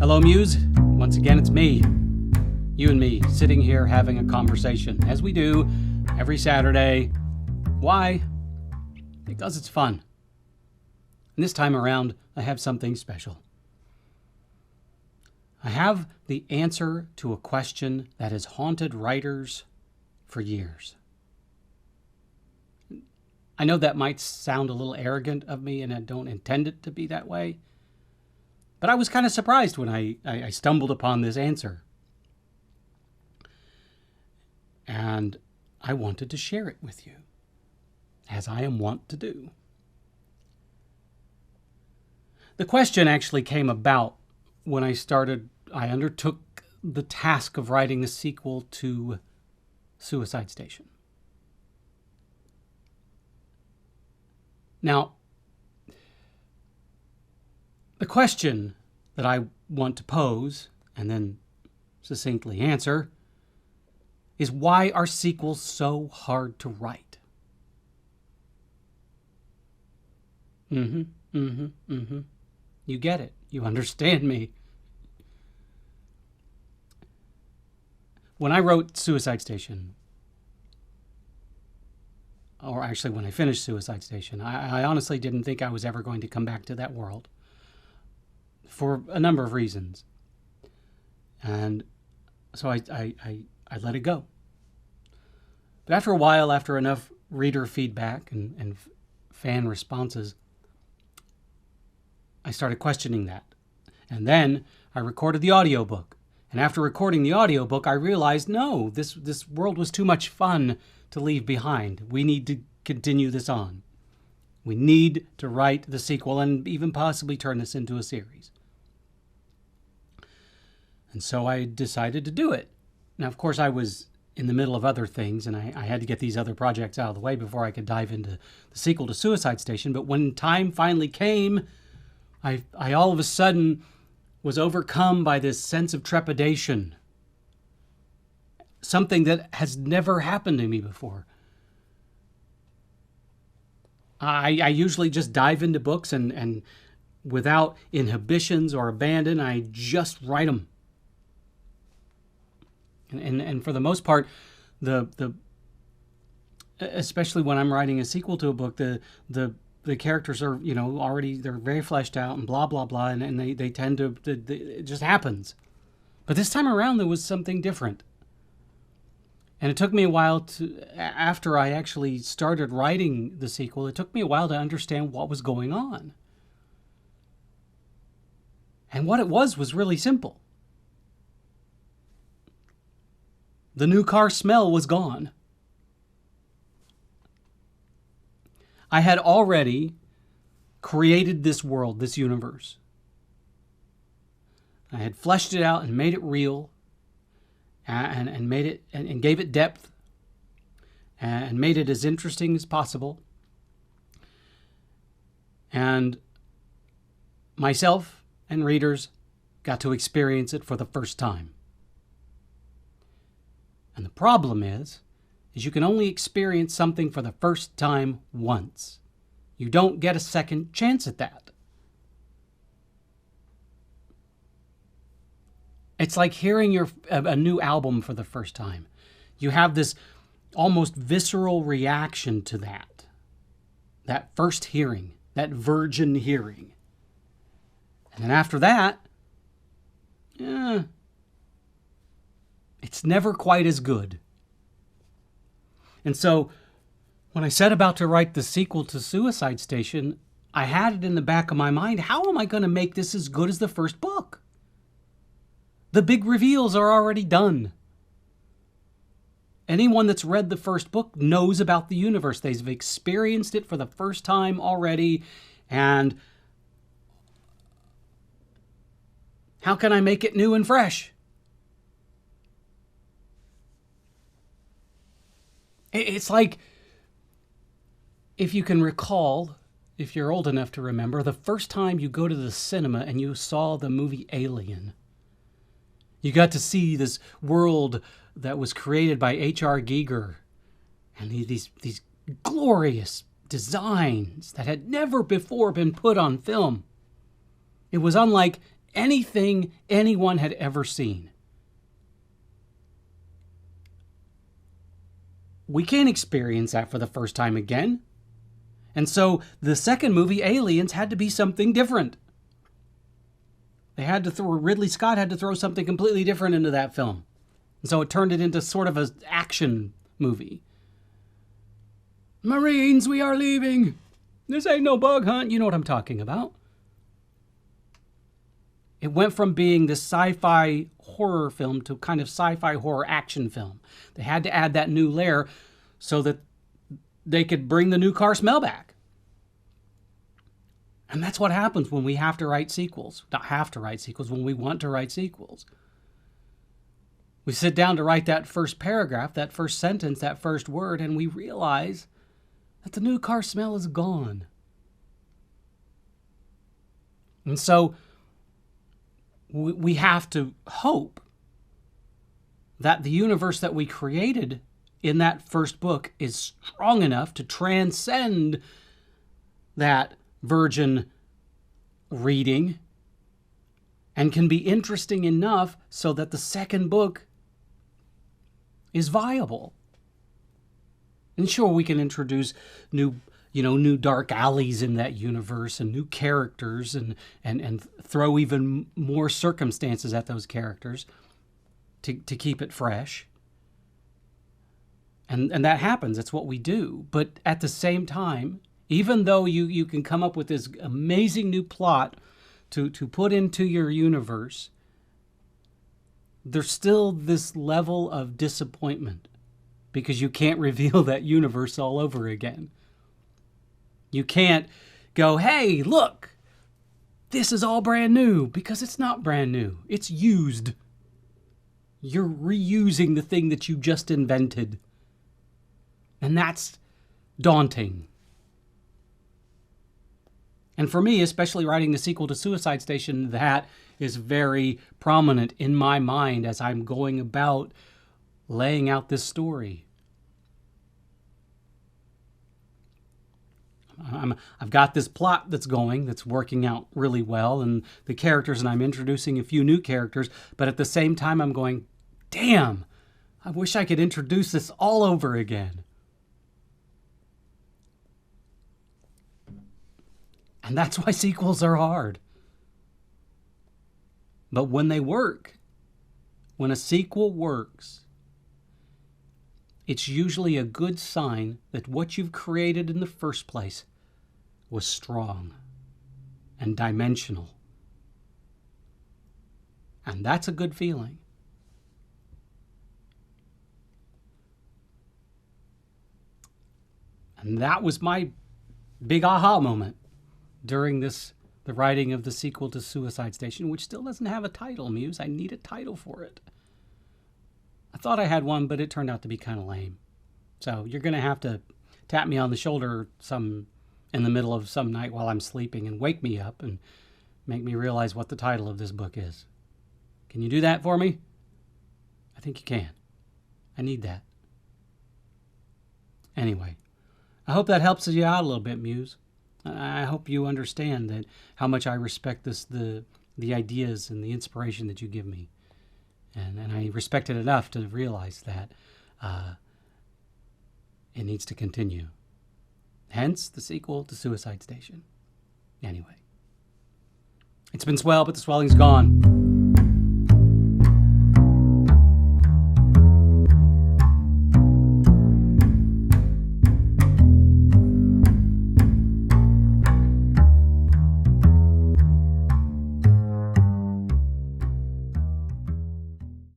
Hello, Muse. Once again, it's me. You and me sitting here having a conversation, as we do every Saturday. Why? Because it's fun. And this time around, I have something special. I have the answer to a question that has haunted writers for years. I know that might sound a little arrogant of me, and I don't intend it to be that way. But I was kind of surprised when I stumbled upon this answer. And I wanted to share it with you, as I am wont to do. The question actually came about when I undertook the task of writing the sequel to Suicide Station. Now, the question that I want to pose and then succinctly answer is, why are sequels so hard to write? You get it. You understand me. When I wrote Suicide Station, or actually when I finished Suicide Station, I honestly didn't think I was ever going to come back to that world for a number of reasons. And so I let it go. But after a while, after enough reader feedback and fan responses, I started questioning that. And then I recorded the audiobook. And after recording the audiobook, I realized, no, this world was too much fun to leave behind. We need to continue this on. We need to write the sequel and even possibly turn this into a series. And so I decided to do it. Now, of course, I was in the middle of other things, and I had to get these other projects out of the way before I could dive into the sequel to Suicide Station. But when time finally came, I all of a sudden was overcome by this sense of trepidation. Something that has never happened to me before. I usually just dive into books and without inhibitions or abandon, I just write them. And for the most part, especially when I'm writing a sequel to a book, the characters are, already, they're very fleshed out and blah, blah, blah, and they tend to, it just happens. But this time around, there was something different. And it took me a while after I actually started writing the sequel, it took me a while to understand what was going on. And what it was really simple. The new car smell was gone. I had already created this world, this universe. I had fleshed it out and made it real, and made it and gave it depth, and made it as interesting as possible. And myself and readers got to experience it for the first time. And the problem is you can only experience something for the first time once. You don't get a second chance at that. It's like hearing a new album for the first time. You have this almost visceral reaction to that first hearing, that virgin hearing. And then after that, it's never quite as good. And so when I set about to write the sequel to Suicide Station, I had it in the back of my mind, how am I going to make this as good as the first book? The big reveals are already done. Anyone that's read the first book knows about the universe. They've experienced it for the first time already. And how can I make it new and fresh? It's like, if you can recall, if you're old enough to remember, the first time you go to the cinema and you saw the movie Alien. You got to see this world that was created by H.R. Giger, and these glorious designs that had never before been put on film. It was unlike anything anyone had ever seen. We can't experience that for the first time again. And so the second movie, Aliens, had to be something different. Ridley Scott had to throw something completely different into that film. And so it turned it into sort of an action movie. Marines, we are leaving. This ain't no bug hunt. You know what I'm talking about. It went from being this sci-fi horror film to kind of sci-fi horror action film. They had to add that new layer so that they could bring the new car smell back. And that's what happens when we have to write sequels. Not have to write sequels, when we want to write sequels. We sit down to write that first paragraph, that first sentence, that first word, and we realize that the new car smell is gone. And so we have to hope that the universe that we created in that first book is strong enough to transcend that virgin reading and can be interesting enough so that the second book is viable. And sure, we can introduce new dark alleys in that universe and new characters and throw even more circumstances at those characters to keep it fresh. And that happens. It's what we do. But at the same time, even though you can come up with this amazing new plot to put into your universe, there's still this level of disappointment because you can't reveal that universe all over again. You can't go, hey, look, this is all brand new, because it's not brand new. It's used. You're reusing the thing that you just invented. And that's daunting. And for me, especially writing the sequel to Suicide Station, that is very prominent in my mind as I'm going about laying out this story. I've got this plot that's working out really well, and the characters, and I'm introducing a few new characters, but at the same time I'm going, damn, I wish I could introduce this all over again. And that's why sequels are hard. But when they work, when a sequel works, it's usually a good sign that what you've created in the first place was strong and dimensional. And that's a good feeling. And that was my big aha moment during the writing of the sequel to Suicide Station, which still doesn't have a title, Muse. I need a title for it. I thought I had one, but it turned out to be kind of lame. So you're going to have to tap me on the shoulder in the middle of some night while I'm sleeping and wake me up and make me realize what the title of this book is. Can you do that for me? I think you can. I need that. Anyway, I hope that helps you out a little bit, Muse. I hope you understand that how much I respect the ideas and the inspiration that you give me. And I respect it enough to realize that it needs to continue. Hence, the sequel to Suicide Station. Anyway. It's been swell, but the swelling's gone.